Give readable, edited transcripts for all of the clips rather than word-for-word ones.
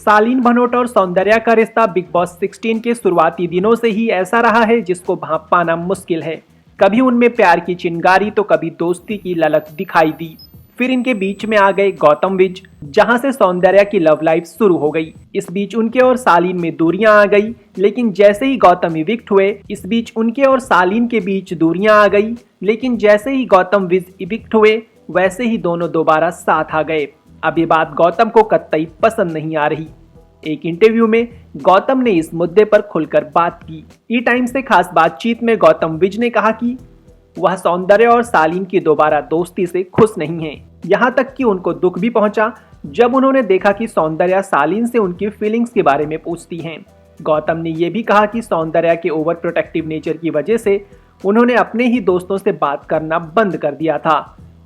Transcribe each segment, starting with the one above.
सालीन भनोट और सौंदर्या का रिश्ता बिग बॉस 16 के शुरुआती दिनों से ही ऐसा रहा है जिसको भांप पाना मुश्किल है। कभी उनमें प्यार की चिंगारी तो कभी दोस्ती की ललक दिखाई दी। फिर इनके बीच में आ गए गौतम विज, जहां से सौंदर्या की लव लाइफ शुरू हो गई। इस बीच उनके और सालीन में दूरियां आ गई, लेकिन जैसे ही गौतम इविक्ट हुए, इस बीच उनके और सालीन के बीच दूरियां आ गई, लेकिन जैसे ही गौतम विज इविक्ट हुए, वैसे ही दोनों दोबारा साथ आ गए। अब ये बात गौतम को कतई पसंद नहीं आ रही। एक इंटरव्यू में गौतम ने इस मुद्दे पर खुलकर बात की। ई टाइम से खास बातचीत में गौतम विज ने कहा कि वह सौंदर्या और सालीन की दोबारा दोस्ती से खुश नहीं है। यहाँ तक कि उनको दुख भी पहुंचा जब उन्होंने देखा कि सौंदर्या सालीन से उनकी फीलिंग्स के बारे में पूछती हैं। गौतम ने यह भी कहा कि सौंदर्या के ओवर प्रोटेक्टिव नेचर की वजह से उन्होंने अपने ही दोस्तों से बात करना बंद कर दिया था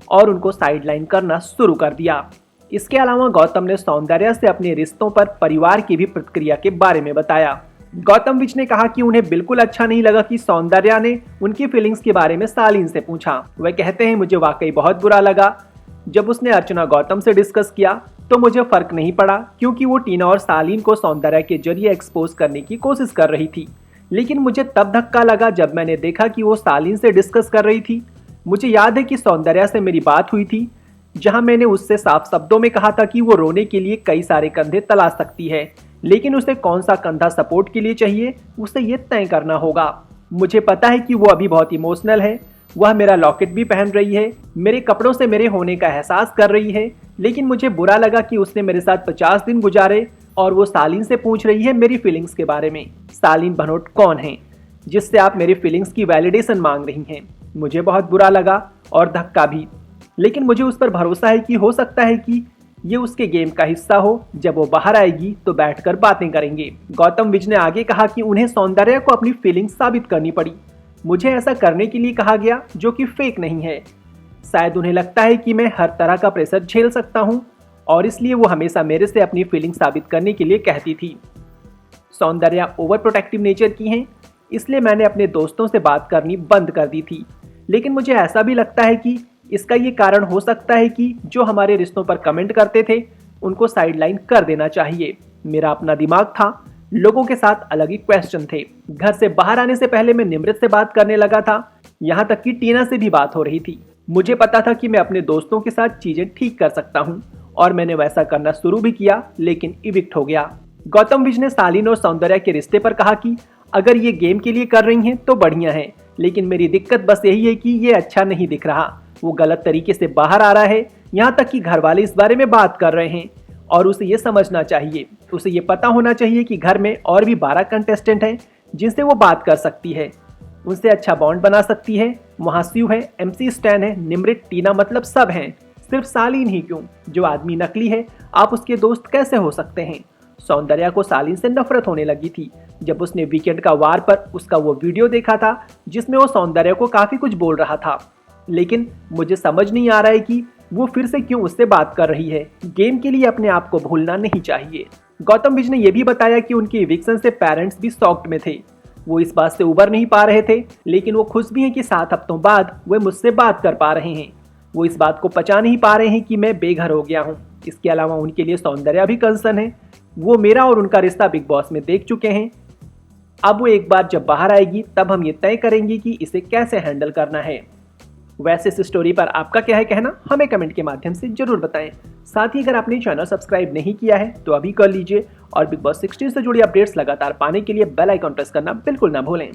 और उनको साइडलाइन करना शुरू कर दिया। इसके अलावा गौतम ने सौंदर्या से अपने रिश्तों पर परिवार की भी प्रतिक्रिया के बारे में बताया। गौतम विज ने कहा कि उन्हें बिल्कुल अच्छा नहीं लगा कि सौंदर्या ने उनकी फीलिंग्स के बारे में सालीन से पूछा। वह कहते हैं, मुझे वाकई बहुत बुरा लगा जब उसने अर्चना गौतम से डिस्कस किया, तो मुझे फर्क नहीं पड़ा क्योंकि वो टीना और सालीन को सौंदर्या के जरिए एक्सपोज करने की कोशिश कर रही थी। लेकिन मुझे तब धक्का लगा जब मैंने देखा कि वो सालीन से डिस्कस कर रही थी। मुझे याद है कि सौंदर्या से मेरी बात हुई थी, जहां मैंने उससे साफ शब्दों में कहा था कि वो रोने के लिए कई सारे कंधे तलाश सकती है, लेकिन उसे कौन सा कंधा सपोर्ट के लिए चाहिए उसे ये तय करना होगा। मुझे पता है कि वो अभी बहुत इमोशनल है। वह मेरा लॉकेट भी पहन रही है, मेरे कपड़ों से मेरे होने का एहसास कर रही है, लेकिन मुझे बुरा लगा कि उसने मेरे साथ 50 दिन गुजारे और वो सालीन से पूछ रही है मेरी फीलिंग्स के बारे में। सालीन भनोट कौन है जिससे आप मेरी फीलिंग्स की वैलिडेशन मांग रही हैं? मुझे बहुत बुरा लगा और धक्का भी, लेकिन मुझे उस पर भरोसा है कि हो सकता है कि ये उसके गेम का हिस्सा हो। जब वो बाहर आएगी तो बैठकर बातें करेंगे। गौतम विज ने आगे कहा कि उन्हें सौंदर्या को अपनी फीलिंग्स साबित करनी पड़ी। मुझे ऐसा करने के लिए कहा गया जो कि फेक नहीं है। शायद उन्हें लगता है कि मैं हर तरह का प्रेशर झेल सकता हूँ और इसलिए वो हमेशा मेरे से अपनी फीलिंग साबित करने के लिए कहती थी। सौंदर्या ओवर प्रोटेक्टिव नेचर की हैं, इसलिए मैंने अपने दोस्तों से बात करनी बंद कर दी थी। लेकिन मुझे ऐसा भी लगता है कि इसका ये कारण हो सकता है कि जो हमारे रिश्तों पर कमेंट करते थे उनको साइडलाइन कर देना चाहिए। मेरा अपना दिमाग था, लोगों के साथ अलग ही क्वेश्चन थे। घर से बाहर आने से पहले मैं निमृत से बात करने लगा था, यहाँ तक कि टीना से भी बात हो रही थी। मुझे पता था कि मैं अपने दोस्तों के साथ चीजें ठीक कर सकता हूँ और मैंने वैसा करना शुरू भी किया, लेकिन इविक्ट हो गया। गौतम विज ने सालीन और सौंदर्या के रिश्ते पर कहा कि अगर ये गेम के लिए कर रही हैं तो बढ़िया है, लेकिन मेरी दिक्कत बस यही है कि ये अच्छा नहीं दिख रहा। वो गलत तरीके से बाहर आ रहा है, यहाँ तक कि घर वाले इस बारे में बात कर रहे हैं और उसे ये समझना चाहिए, उसे ये पता होना चाहिए कि घर में और भी 12 कंटेस्टेंट हैं जिनसे वो बात कर सकती है, उनसे अच्छा बॉन्ड बना सकती है। वहाँ शिव है, MC स्टैन है, निमृत, टीना, मतलब सब हैं। सिर्फ सालीन ही क्यों? जो आदमी नकली है, आप उसके दोस्त कैसे हो सकते हैं? सौंदर्या को सालीन से नफरत होने लगी थी जब उसने वीकेंड का वार पर उसका वो वीडियो देखा था जिसमें वो सौंदर्या को काफी कुछ बोल रहा था। लेकिन मुझे समझ नहीं आ रहा है कि वो फिर से क्यों उससे बात कर रही है। गेम के लिए अपने आप को भूलना नहीं चाहिए। गौतम विज ने यह भी बताया कि उनके इविक्शन से पेरेंट्स भी शॉक्ड में थे। वो इस बात से उबर नहीं पा रहे थे, लेकिन वो खुश भी हैं कि 7 हफ्तों बाद वे मुझसे बात कर पा रहे हैं। वो इस बात को पचा नहीं पा रहे हैं कि मैं बेघर हो गया हूँ। इसके अलावा उनके लिए सौंदर्या भी कंसर्न है। वो मेरा और उनका रिश्ता बिग बॉस में देख चुके हैं। अब वो एक बार जब बाहर आएगी तब हम ये तय करेंगे कि इसे कैसे हैंडल करना है। वैसे इस स्टोरी पर आपका क्या है कहना, हमें कमेंट के माध्यम से जरूर बताएं। साथ ही अगर आपने चैनल सब्सक्राइब नहीं किया है तो अभी कर लीजिए और बिग बॉस 16 से जुड़ी अपडेट्स लगातार पाने के लिए बेल आइकॉन प्रेस करना बिल्कुल ना भूलें।